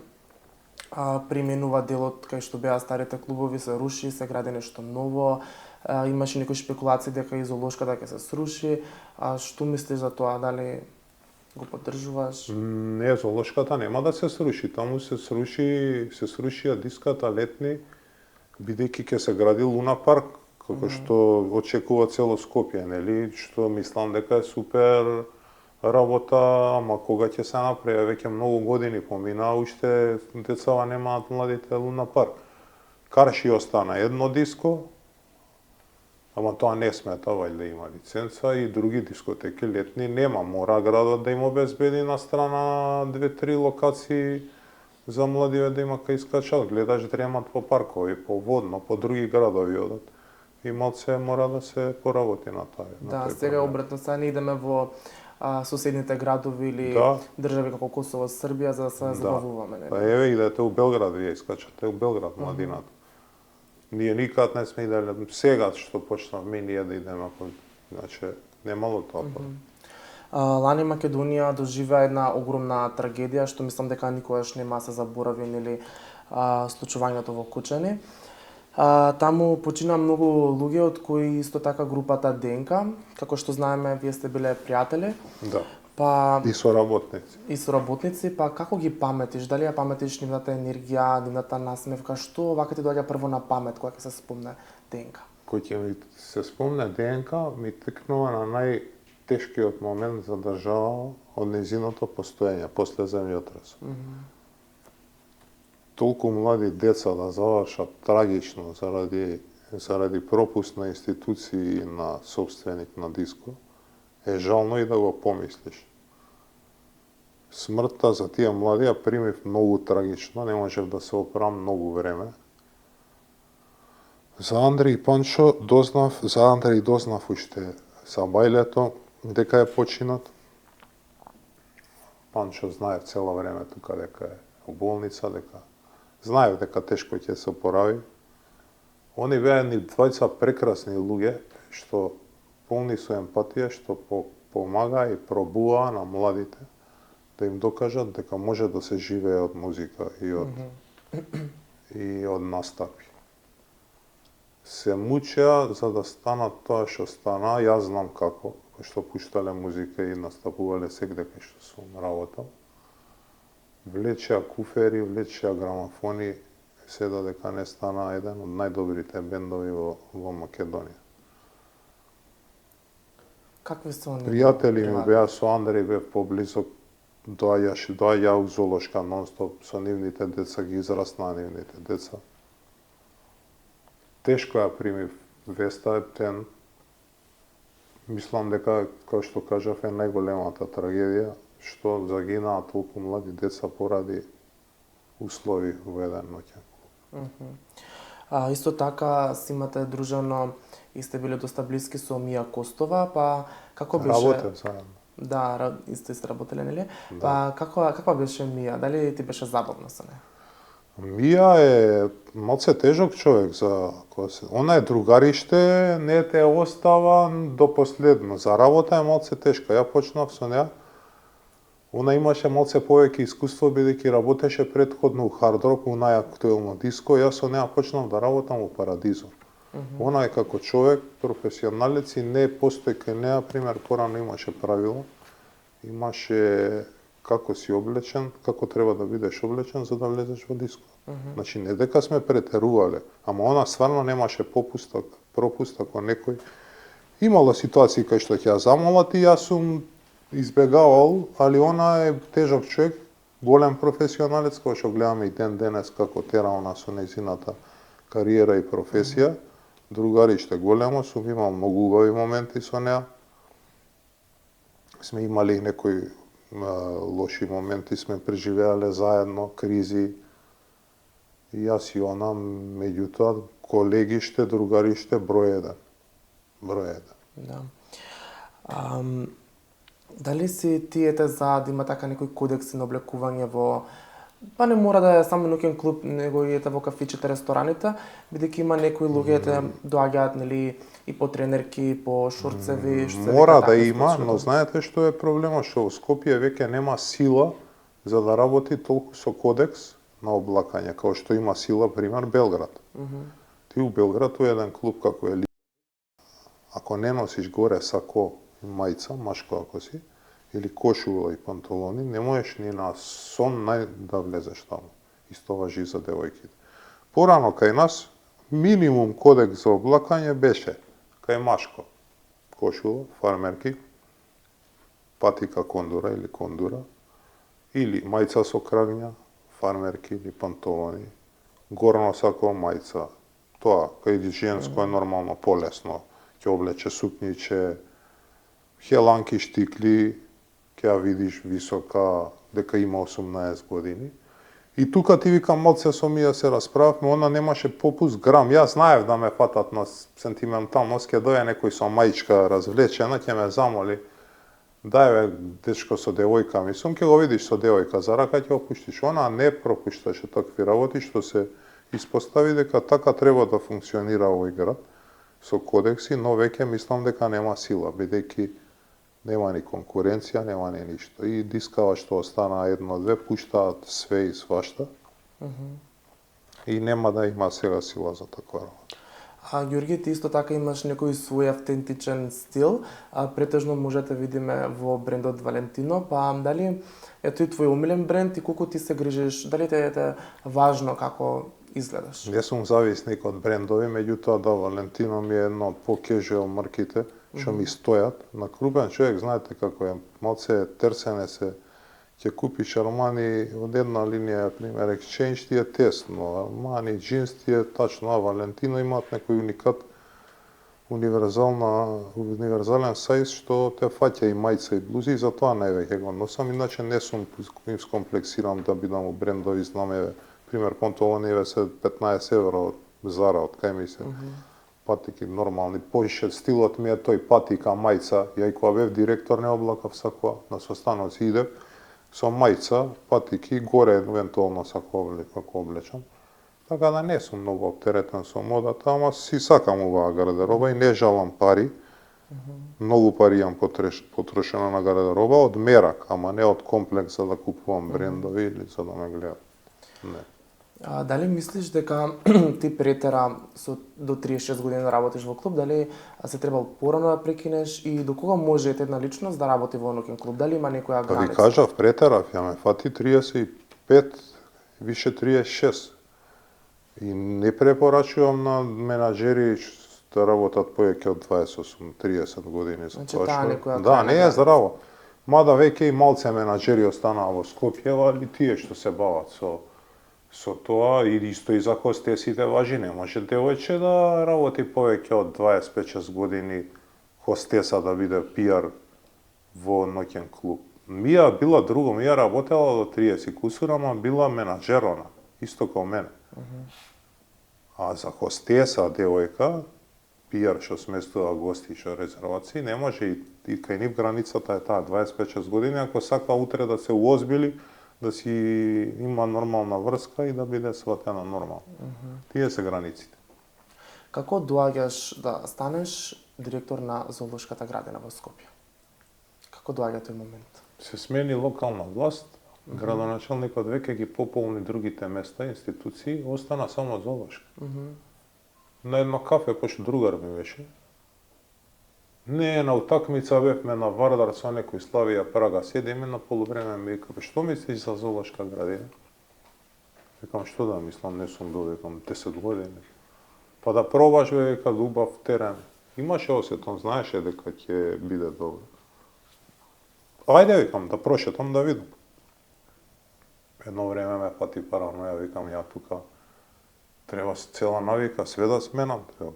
Speaker 1: применува делот кај што беа старите клубови, се руши, се гради нешто ново. Имаше некои шпекулации дека и зоолошката ќе се сруши. Што мислиш за тоа? Дали го поддржуваш?
Speaker 2: Не, зоолошката нема да се сруши. Таму се срушија диската летни, бидејќи ќе се гради Луна парк, како што очекува цело Скопје, нели? Што мислам дека е супер работа, ама кога ќе се направи, веќе многу години помина, уште децава немаат младите Луна парк. Карши остана едно диско, ама тоа не смета, вајде има лиценца и други дискотеки летни нема. Мора градот да им обезбеди на страна 2-3 локации за младиве да има кај искачат. Гледаш дремат по паркови, по водно, по други градови одат. И малце мора да се поработи на тоа.
Speaker 1: Да, сега обратно сега не идеме во соседните градови или држави како Косово, Србија, за да се забавуваме.
Speaker 2: Па еве идете у Белград, вие искачате у Белград младината. Ние никад не сме иделе, сега што почнавме ние да идеме, значи немало тоа.
Speaker 1: Лани Македонија доживеа една огромна трагедија, што мислам дека никогаш нема да се заборави, нели, случувањето во Кучани. Таму почина многу луѓе, од кои исто така групата ДНК, како што знаеме, вие сте биле пријатели.
Speaker 2: Да.
Speaker 1: Па
Speaker 2: и соработници.
Speaker 1: И соработници, па како ги паметиш? Дали ја паметиш нивната енергија, нивната насмевка? Што вака ти доаѓа прво на памет кога ќе се спомне ДНК?
Speaker 2: Кој ќе ми се спомне ДНК, ми текнува на најтешкиот момент за држава од незиното постоење после земјотресот. Толку млади деца да завршат трагично заради пропуст на институции и на собственик на диско, е жално и да го помислиш. Смртта за тие млади ја примив многу трагично, не можев да се оправам многу време. За Андреј Панчо дознав уште за бајлето дека е починат. Панчо знаев цело време тука дека е во болница, знаев дека тешко ќе се опорави. Они беа едни двајца прекрасни луѓе што полни со емпатија, што помага и пробува на младите да им докажат дека може да се живее од музика и од настапи. Се мучеа за да станат тоа што стана, јас знам како, што пуштале музика и настапувале секде кај што сум работел. Влечеа куфери, влечеа грамофони, се додека не стана еден од најдобрите бендови во Македонија.
Speaker 1: Какви се они?
Speaker 2: Пријатели ми беа, со Андреј бев поблизок, доаѓа у зоолошка нонстоп, со нивните деца ги израснаа нивните деца. Тешко ја примив веста тен. Мислам дека, кој што кажав, е најголемата трагедија, што загинаа толку млади деца поради услови во еден ноќен.
Speaker 1: Исто така си имате дружено и сте биле доста блиски со Мија Костова, па како беше?
Speaker 2: Работев заедно.
Speaker 1: Да, исто сте работеле, нели?
Speaker 2: Да.
Speaker 1: Па каква беше Мија? Дали ти беше забавна со неа?
Speaker 2: Мија е малце тежок човек за она е другариште, не те остава до последно. За работа е малце тешка. Ја почнав со неа. Она имаше малце повеќе искуство бидејќи работеше претходно у хард рок, у најактуелно диско. Јас со неа почнав да работам у Парадизо. Она е како човек, професионалец и не постои кај неа, пример, порано имаше правило. Имаше како си облечен, како треба да бидеш облечен за да влезеш во диско. Значи, не дека сме претерувале, ама она стварно немаше пропуст ако некој имало ситуации кај што ќе ја замолат и јас сум избегавал, али она е тежок човек, голем професионалец, кој што гледаме и ден денес како тера она со нејзината кариера и професија. Другариште големо, сум имал многу убави моменти со неа. Сме имали и некои лоши моменти, сме преживеале заедно, кризи. И јас и она, меѓутоа, колегиште, другариште, број еден. Број еден.
Speaker 1: Да. Дали си тиете за да има така некои кодекси на облекување во, па не мора да е само ноќен клуб, него и ете во кафичите, рестораните, бидејќи има некои луѓе доаѓаат, нели, и по тренерки, по шорцеви, што
Speaker 2: мора да има, но знаете што е проблемот, што во Скопје веќе нема сила за да работи толку со кодекс на облакање, како што има сила, пример, Белград. Ти у Белград у еден клуб како е ако не носиш горе сако и мајца, машко ако си, или кошула и панталони, не можеш ни на сон да влезеш таму. Исто важи за девојките. Порано кај нас, минимум кодекс за облакање беше кај машко кошула, фармерки, патика кондура или кондура, или мајца со крагња, фармерки или панталони, горно сако мајца. Тоа, кај женско е нормално полесно. Ќе облече сукњиче, хеланки, штикли, ќе ја видиш висока, дека има 18 години. И тука ти викам, малце со Мија се расправавме, она немаше попуст грам. Јас знаев да ме фатат на сентименталност, ќе дојде некој со маичка развлечена, ќе ме замоли, дај бе, дечко со девојка, мислам, ќе го видиш со девојка, за рака ќе опуштиш. Она не пропушташе такви работи, што се испостави дека така треба да функционира овој град, со кодекси, но веќе мислам дека нема сила, бидејќи нема ни конкуренција, нема ни ништо. И дискава што остана едно-две, пуштаат све и свашта. И нема да има сега сила за таква работа.
Speaker 1: Ѓорги, ти исто така имаш некој свој автентичен стил, претежно можете видиме во брендот Валентино, па дали е тој твој омилен бренд и колку ти се грижиш, дали те е важно како изгледаш?
Speaker 2: Не сум зависник од брендови, меѓутоа да, Валентино ми е едно од по-кежуал марките, што ми стојат. На крупен човек, знаете како е, малце терсене се, ќе купиш Армани од една линија, пример, Exchange ти е тесно, Армани, джинс ти е тачно, а Валентино имаат некој уникат, универзален сајз што те фаќа и мајца и блузи, и затоа највеќе го носам, иначе не сум скомплексиран да бидам у брендови, знаме, пример, панталони се 15 евро од Зара, од кај ми се. Патики нормални, повише стилот ми е тој патика, мајца, ја и кога бев директор не облакав сакоа, на состаноци идев, со мајца, патики, горе евентуално сако облечам. Така да не сум многу оптеретен со модата, ама си сакам оваа гардероба и не жалам пари. Многу пари имам потрошено на гардероба од мерак, ама не од комплекс за да купувам брендови или за да ме гледат. Не.
Speaker 1: Дали мислиш дека ти претера до 36 години да работиш во клуб, дали се требал порано да прекинеш и до кога може една личност да работи во ноќен клуб? Дали има некоја граница?
Speaker 2: Па ви кажав, претерав, ја ме фати 35, више 36. И не препорачувам на менаџери да работат повеќе од 28-30 години.
Speaker 1: Значи таа некоја
Speaker 2: да, не е здраво. Мада веќе и малце менаџери останаа во Скопје, али тие што се бават со тоа, и исто и за хостесите важи, не може девојче да работи повеќе од 25-6 години хостеса да биде пиар во ноќен клуб. Мија била друго, Мија работела до 30 кусура, ама била менаџерона, исто како мене. А за хостеса, девојка, пијар што сместува гости што резервации, не може и кај нив границата е таа 25-6 години, ако сака утре да се уозбили, да си има нормална врска и да биде сватена нормално. Тие се границите.
Speaker 1: Како доаѓаш да станеш директор на зоолошката градина во Скопје? Како доаѓа тој момент?
Speaker 2: Се смени локална власт, градоначалникот веќе ги пополни другите места, институции, остана само зоолошка. На едно кафе, пошто другар ми беше, не, на утакмица бевме на Вардар со некој Славија Прага, седиме на полувреме, ми вика, што мислиш за зоолошка градина? Викам, што да мислам, не сум бил, викам, 10 години. Па да пробаш, века, убав терен. Имаше осетон, знаеше дека ќе биде добро. Ајде, викам, да прошетам да видам. Едно време ме фати параноја, викам, ја тука треба цела навика, све да сменам, треба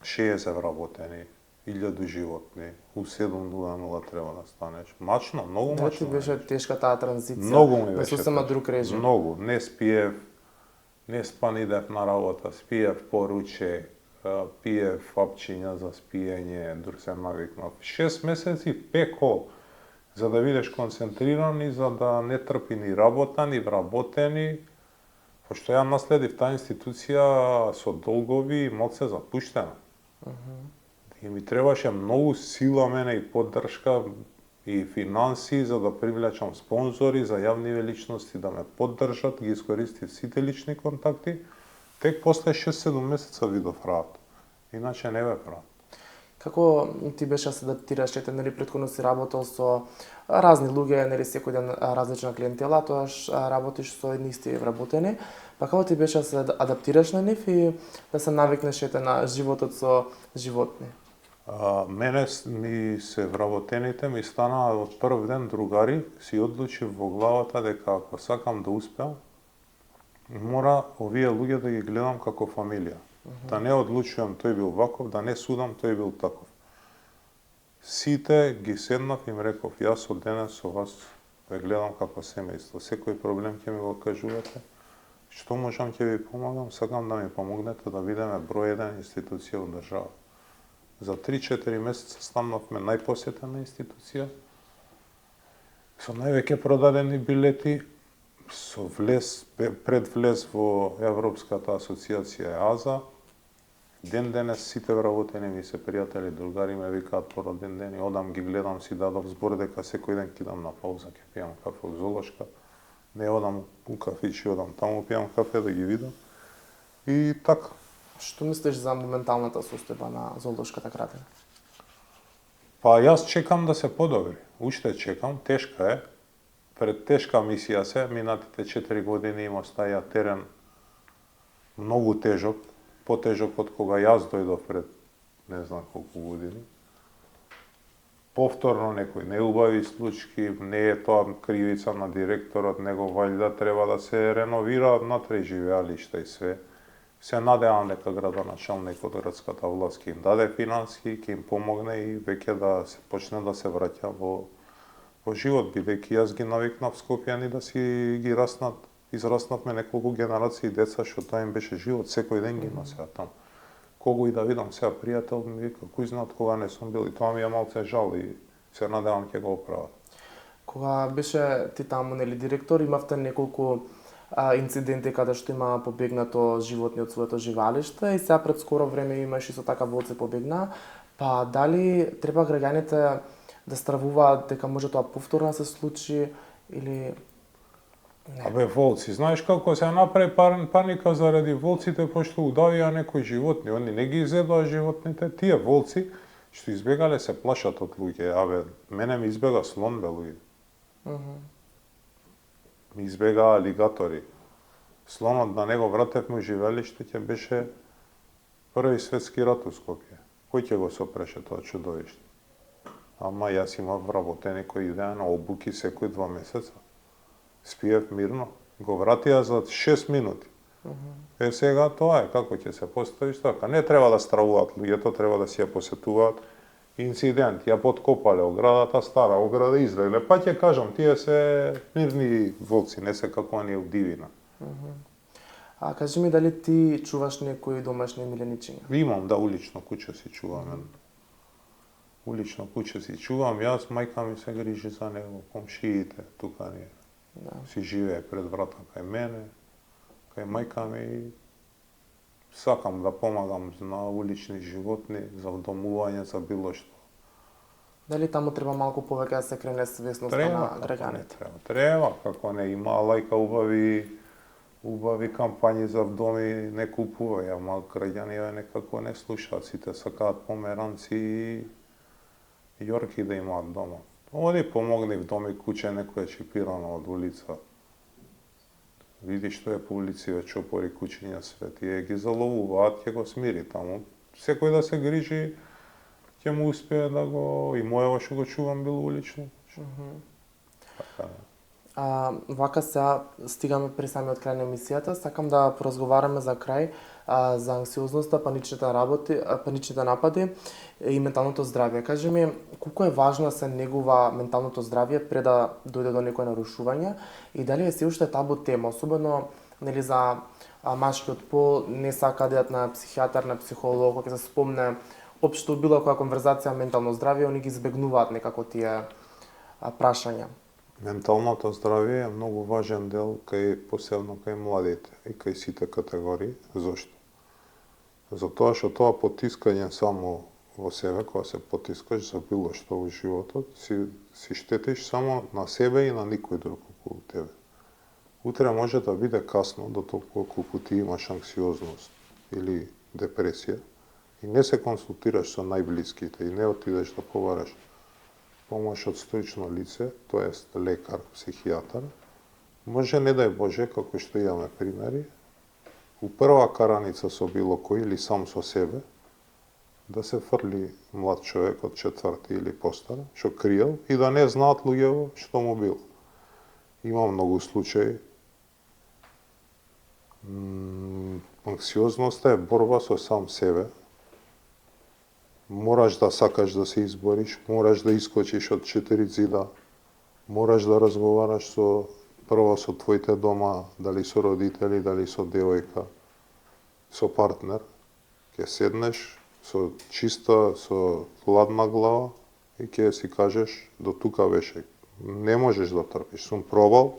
Speaker 2: 60 вработени, 1000 животни, у 7:00 треба да станеш. Мачно, многу
Speaker 1: Дали ти
Speaker 2: мачно.
Speaker 1: беше тешка таа транзиција?
Speaker 2: Многу ми
Speaker 1: да
Speaker 2: беше
Speaker 1: се сема
Speaker 2: тешко.
Speaker 1: друг режим.
Speaker 2: Многу, не спиев, не спан идев на работа, спиев поруче, пиев апчиња за спиење, дур се навикнав. 6 месеци пеко, за да бидеш концентриран и за да не трпи ни работа, ни вработени, пошто ја наследив таа институција со долгови и моце запуштена. И ми требаше многу сила мене и поддршка и финанси за да привлечам спонзори за јавни личности да ме поддржат, ги искористив сите лични контакти. Тек после 6-7 месеца видов работа. Иначе не бе прават.
Speaker 1: Како ти беше да се адаптираш, ете, нели претходно си работел со разни луѓе, нели секој ден различна клиентела, тоаш работиш со едни исти вработени, па како ти беше да се адаптираш на нив и да се навикнеш, ете, на животот со животни?
Speaker 2: Мене ми се вработените ми станаа од прв ден другари, си одлучив во главата дека ако сакам да успеам, мора овие луѓе да ги гледам како фамилија. Да не одлучувам тој бил ваков, да не судам тој бил таков. Сите ги седнав и им реков, јас од денес со вас ве гледам како семејство. Секој проблем ќе ми го кажувате. Што можам ќе ви помагам, сакам да ми помогнете да бидеме број 1 институција во држава. За 3-4 месеца станавме најпосетена институција, со највеќе продадени билети, со предвлез во Европската асоциација ЕАЗа. Ден денес сите вработени ми се пријатели, другари ме викаат по роден ден и одам ги гледам, си дадов збор дека секој ден кидам на пауза, ќе пијам кафе во зоолошка. Не одам у кафичи, одам таму пијам кафе да ги видам. И така.
Speaker 1: Што мислиш за моменталната состојба на зоолошката градина?
Speaker 2: Па јас чекам да се подобри. Уште чекам, тешка е. Пред тешка мисија се, минатите 4 години им остаја терен многу тежок, потежок од кога јас дојдов пред не знам колку години. Повторно некои неубави случаи, не е тоа кривица на директорот, него валјда треба да се реновираат натре живеалишта и све. Се надевам дека градоначалникот од градската власт ќе им даде финанси, ќе им помогне и веќе да се почне да се враќа во живот, бидејќи јас ги навикнав скопјани да си ги израснавме неколку генерации деца што тоа им беше живот, секој ден ги носеа таму. Кого и да видам сега пријател ми вика, кој знаат кога не сум бил и тоа ми е малце жал и се надевам ќе го оправат.
Speaker 1: Кога беше ти таму, нели, директор, имавте неколку инциденти каде што има побегнато животни од своето живалиште и сега пред скоро време имаш и со така волци побегна, па дали треба граѓаните да стравуваат дека може тоа повторно да се случи или не?
Speaker 2: Абе, волци, знаеш како се направи паника заради волците, пошто удавија некои животни, они не ги изедоа животните, тие волци што избегале се плашат од луѓе. Абе, мене ми избега слон, бе, луѓе. Ми избегаа алигатори. Слонот на него вратевме у живеалиште, ќе беше први светски рат у Скопје. Кој ќе го сопреше тоа чудовиште? Ама јас имав вработени кои идеа на обуки секој 2 месеца. Спиев мирно. Го вратија за 6 минути. Е, сега тоа е, како ќе се поставиш така. Не треба да стравуваат луѓето, треба да си ја посетуваат. Инцидент, ја подкопале оградата, стара ограда излегле. Па ќе кажам, тие се мирни волци, не се како оние у дивина.
Speaker 1: Кажи ми дали ти чуваш некои домашни миленичиња?
Speaker 2: Имам, да, улично куќе си чувам. Улично куќе си чувам, јас, мајка ми се грижи за него, комшиите, тука ни си живее пред врата кај мене, кај мајка ми и сакам да помагам на улични животни, за вдомување, за било што.
Speaker 1: Дали таму треба малку повеќе да се крене свесноста на граѓаните?
Speaker 2: Треба, како не има лајка убави кампањи за вдоми, не купувај, ама граѓанија некако не слушаат, сите сакаат померанци и јорки да имаат дома. Оди помогни вдоми куќе некој чипирано од улица. Види што е по улициве, чопори, куќиња, све, тие ги заловуваат, ќе го смири таму. Секој да се грижи, ќе му успее да го... И мојава што го чувам било улично. Така.
Speaker 1: Вака сега стигаме при самиот крај на емисијата. Сакам да поразговараме за крај за анксиозноста, паничните напади и менталното здравје. Кажи ми, колку е важно да се негува менталното здравје пред да дојде до некој нарушување и дали е се уште табу тема, особено нели за машкиот пол, не сака да на психијатар, на психолог, кога ќе се спомне општо било која конверзација ментално здравје, они ги избегнуваат некако тие прашања.
Speaker 2: Менталното здравје е многу важен дел посебно кај младите и кај сите категории. Зошто? Затоа што тоа потискање само во себе, кога се потискаш за било што во животот, си штетиш само на себе и на никој друг околу тебе. Утре може да биде касно до толку колку ти имаш анксиозност или депресија и не се консултираш со најблиските и не отидеш да побараш помош од стоично лице, тоест лекар, психијатар, може, не дај Боже, како што имаме примери, у прва караница со било кој или сам со себе, да се фрли млад човек од четврти или постар, што криел, и да не знаат луѓево што му било. Има многу случаи. Анксиозноста е борба со сам себе. Мораш да сакаш да се избориш, мораш да искочиш од 4 зида, мораш да разговараш прво со твоите дома, дали со родители, дали со девојка, со партнер. Ќе седнеш со чиста, со хладна глава и ќе си кажеш до тука беше. Не можеш да трпиш. Сум пробал,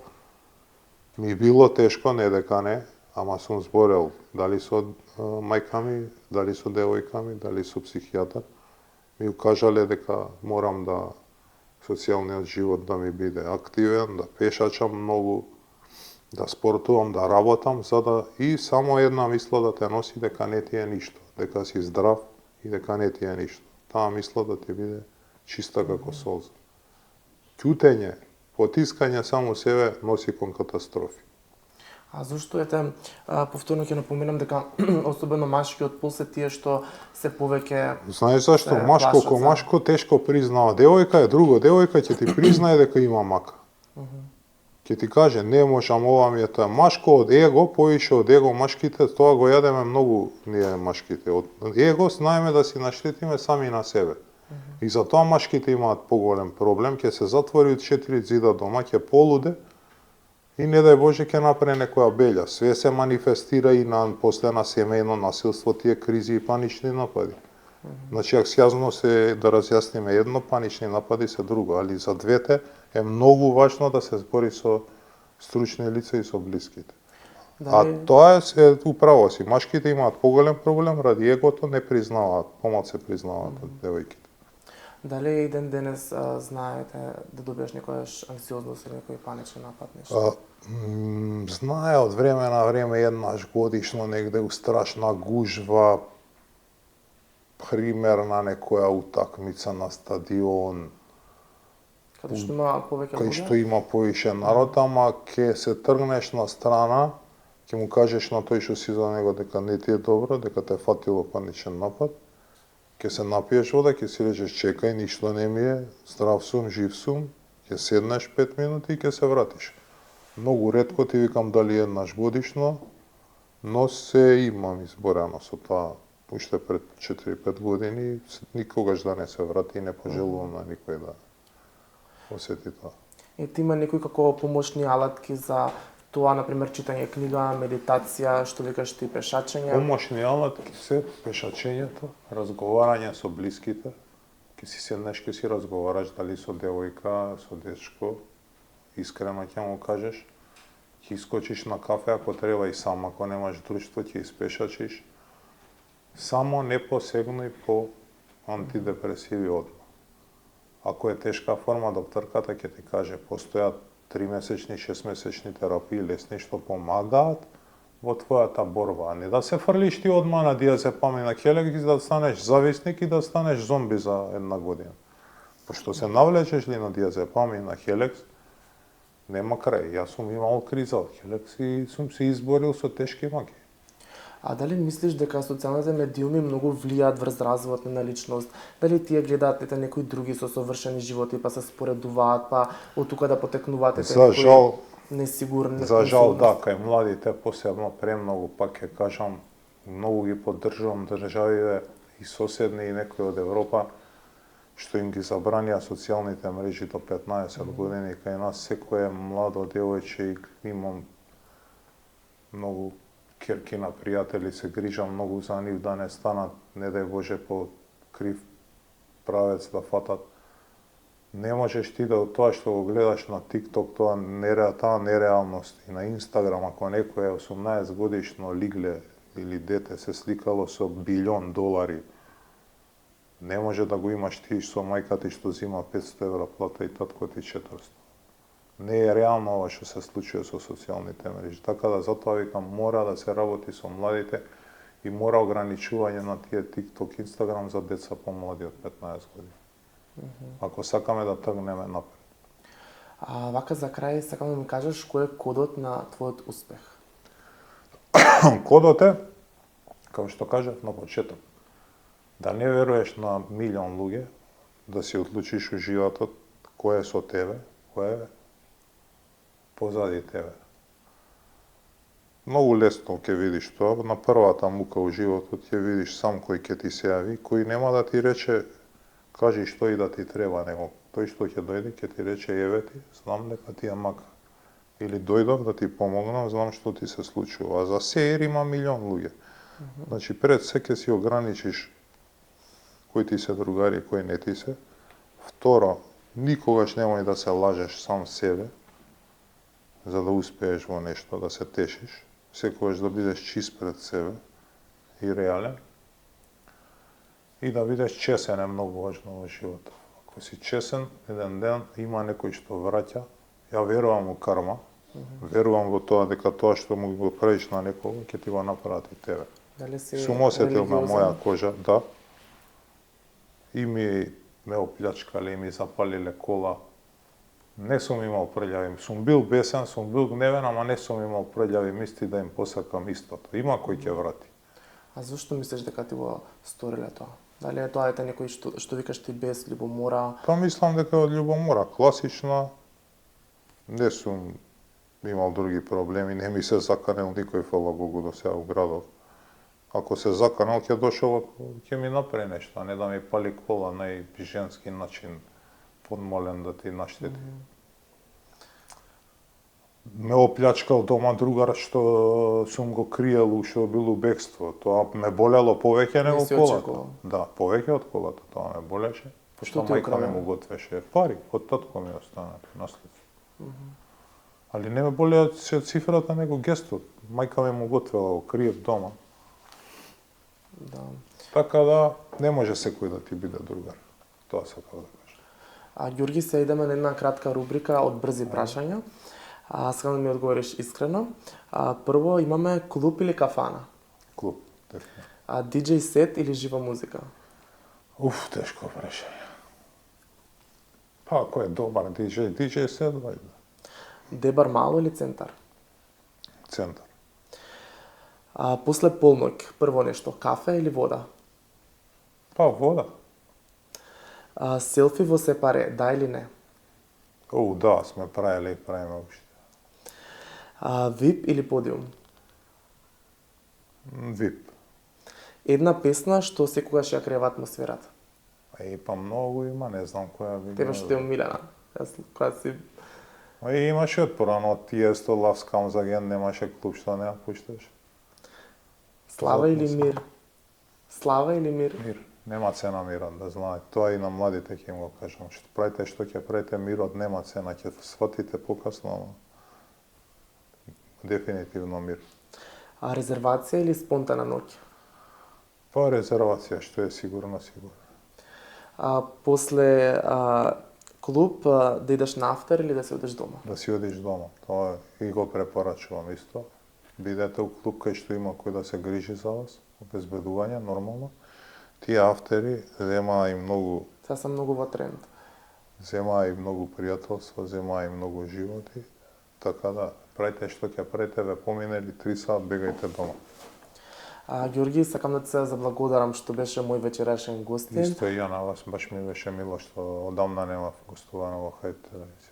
Speaker 2: ми било тешко, не дека не, ама сум зборел дали со мајка ми, дали со девојка ми, дали со психијатар. Ми укажале дека морам да социјалниот живот да ми биде активен, да пешачам многу, да спортувам, да работам, за да и само една мисла да те носи дека не ти е ништо, дека си здрав и дека не ти е ништо. Таа мисла да ти биде чиста како солза. Ќутење, потискање само себе носи кон катастрофи.
Speaker 1: Зошто повторно ќе напоменам дека особено машкиот пол се тие што се повеќе...
Speaker 2: Знаеш зашто? Машко ко машко тешко признава. Девојка е друго. Девојка ќе ти признае дека има мака. Ќе ти каже, не можам, ова ми е тоа. Машко од его, поише од его машките, тоа го јадеме многу ние машките. Од его знаеме да си наштетиме сами на себе. И затоа машките имаат поголем проблем, ќе се затвори од 4 зида дома, ќе полуде, и не дај Боже ќе направи некоја белја. Све се манифестира и после на семејно насилство, тие кризи и панични напади. Значи, аксијазно се да разјасниме едно, панични напади се друго, али за двете е многу важно да се збори со стручни лица и со блиските. Тоа е управо си. Машките имаат поголем проблем, ради егото не признаваат, помал се признаваат од девојките.
Speaker 1: Дали и ден денес знаете да добиеш некојаш анксиозност или некој паничен напад, нешто?
Speaker 2: Знае од време на време еднаш годишно негде у страшна гужва, пример на некоја утакмица на стадион,
Speaker 1: Каде што има повеќе
Speaker 2: кај што има повише народ, ама ќе се тргнеш на страна, ќе му кажеш на тој што си за него дека не ти е добро, дека те фатило паничен напад, ќе се напиеш вода, ќе си речеш чекај, ништо не ми е, здрав сум, жив сум, ќе седнеш 5 минути и ќе се вратиш. Многу ретко ти викам дали еднаш годишно, но се имам изборено со тоа уште пред 4-5 години, никогаш да не се врати и не пожелувам на никој да осети тоа.
Speaker 1: Ти има некои како помошни алатки за Тоа, например, читање книга, медитација, што викаш ти, пешачење.
Speaker 2: Помошни алат се пешачењето, разговарање со блиските. Ке си седнеш, ке си разговараш дали со девојка, со дечко, искрено ќе му кажеш. Ќе искочиш на кафе ако треба и сам, ако немаш друштво, ќе испешачиш. Само не посегнуј по антидепресиви одма. Ако е тешка форма, докторката ќе ти каже постојат 3-месечни, 6-месечни терапии лесни што помагаат во твојата борба, а не да се фрлиш ти одма на диазепам и на хелекс да станеш зависник и да станеш зомби за една година. Пошто се навлечеш ли на диазепам и на хелекс, нема крај. Јас сум имал криза од хелекс и сум се изборил со тешки маки.
Speaker 1: А дали мислиш дека социјалните медиуми многу влијаат врз развојот на личност? Дали тие гледаат некои други со совршени животи, па се споредуваат, па од тука да потекнуваат
Speaker 2: За жал,
Speaker 1: несигурни?
Speaker 2: за жал да, кај младите посебно премногу, пак ќе кажам, многу ги поддржувам државите и соседни и некои од Европа, што им ги забранија социјалните мрежи до 15 години. Кај нас секое младо девојче и имам многу керки на пријатели, се грижам многу за нив да не станат, не дај Боже, по крив правец да фатат. Не можеш ти да од тоа што го гледаш на TikTok, таа нереалност и на Instagram, ако некој е 18 годишно лигле или дете се сликало со $1 билион, не може да го имаш ти со мајка ти што зима 500 евра плата и татко ти 400. Не е реално ова што се случува со социјалните мрежи. Така да затоа викам, мора да се работи со младите и мора ограничување на тие TikTok, Instagram за деца помлади од 15 години. Ако сакаме да тргнеме напред.
Speaker 1: А вака за крај сакам да ми кажеш кој е кодот на твојот успех?
Speaker 2: Кодот е, како што кажав на почеток, да не веруваш на милион луѓе, да си одлучиш у животот кој е со тебе, кој е позади тебе. Многу лесно ќе видиш тоа, на првата мука у животот ќе видиш сам кој ќе ти се јави, кој нема да ти рече кажи што и да ти треба, него тој што ќе дојде ќе ти рече еве ти, знам дека ти ја мака. Или дојдов да ти помогнам, знам што ти се случува. А за се има милион луѓе. Значи пред се ќе си ограничиш кој ти се другари, кој не ти се. Второ, никогаш немој да се лажеш сам себе, за да успееш во нешто, да се тешиш. Секогаш да бидеш чист пред себе и реален. И да бидеш чесен е многу важно во животот. Ако си чесен, еден ден има некој што враќа. Ја верувам во карма. Верувам во тоа дека тоа што му го правиш на некого ќе ти го направат и тебе.
Speaker 1: Дали си
Speaker 2: Сум осетил на
Speaker 1: религиозен?
Speaker 2: моја кожа, да. И ме оплячкале, и ми запалиле кола. Не сум имал прљави. Сум бил бесен, сум бил гневен, ама не сум имал прљави мисли да им посакам истото. Има кој ќе врати.
Speaker 1: А зошто мислиш дека ти го сториле тоа? Дали е тоа ете некој што викаш ти без љубомора?
Speaker 2: Па мислам дека од љубомора, класична. Не сум имал други проблеми, не ми се заканел никој, фала Богу, до сега у градот. Ако се заканал, ќе дошол, ќе ми направи нешто, а не да ми пали кола на женски начин, подмолен да ти наштети. Ме оплячкал дома другар што сум го криел, што бил у бегство. Тоа ме болело повеќе него
Speaker 1: си
Speaker 2: колата.
Speaker 1: очекувал?
Speaker 2: Да, повеќе од колата, тоа ме болеше. Пошто
Speaker 1: ти
Speaker 2: мајка ми
Speaker 1: украде?
Speaker 2: му готвеше пари, од татко ми остана наследство. Али не ме болеа се цифрата, него гестот. Мајка ми му готвела, го криев дома.
Speaker 1: Да.
Speaker 2: Така да, не може секој да ти биде другар. Тоа сакав да кажам.
Speaker 1: А Ѓурги, се идеме на една кратка рубрика од брзи прашања. Сакам да ми одговориш искрено. Прво имаме клуб или кафана?
Speaker 2: Клуб, дефинитивно.
Speaker 1: DJ сет или жива музика?
Speaker 2: Тешко прашање. Па, кој е добар DJ? DJ сет, вајде.
Speaker 1: Дебар мало или центар?
Speaker 2: Центар.
Speaker 1: После полноќ, прво нешто, кафе или вода?
Speaker 2: Па, вода.
Speaker 1: Селфи во сепаре, да или не?
Speaker 2: Да, сме правеле и правиме уште.
Speaker 1: VIP или подиум?
Speaker 2: VIP.
Speaker 1: Една песна што секогаш ја крева атмосферата.
Speaker 2: Па многу има, не знам која би...
Speaker 1: Тебе што е омилена? Која си...
Speaker 2: И имаше отпорано Тиесто, Love Comes Again, немаше клуб што не ја пушташ.
Speaker 1: Слава или мир? Слава или мир?
Speaker 2: Мир. Нема цена мирот, да знаете. Тоа и на младите ќе им го кажам. Што правите, што ќе правите, мирот нема цена, ќе сватите покасно, ама дефинитивно мир.
Speaker 1: А резервација или спонтана ноќ?
Speaker 2: Па резервација, што е сигурно.
Speaker 1: После клуб да идеш на афтер или да се одиш дома?
Speaker 2: Да си одиш дома. Тоа и го препорачувам исто. Бидете у клуб кај што има кој да се грижи за вас, обезбедување нормално. Тие афтери земаа и многу
Speaker 1: Сега сам многу во тренд.
Speaker 2: земаа и многу пријателства, земаа и многу животи. Така да, правите што ќе правите, ве поминели 3 сат, бегајте дома.
Speaker 1: Ѓорги, сакам да ти се заблагодарам што беше мој вечерашен гостин.
Speaker 2: Исто и ја на вас, баш ми беше мило што одамна немав гостувано во Хајт телевизија.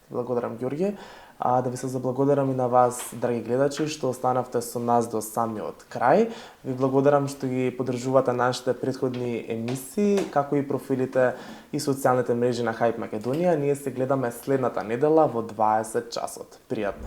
Speaker 1: Благодарам, Ѓорги. Да ви се заблагодарам и на вас, драги гледачи, што останавте со нас до самиот крај. Ви благодарам што ги поддржувате нашите претходни емисии, како и профилите и социјалните мрежи на Хајп Македонија. Ние се гледаме следната недела во 20 часот. Пријатно!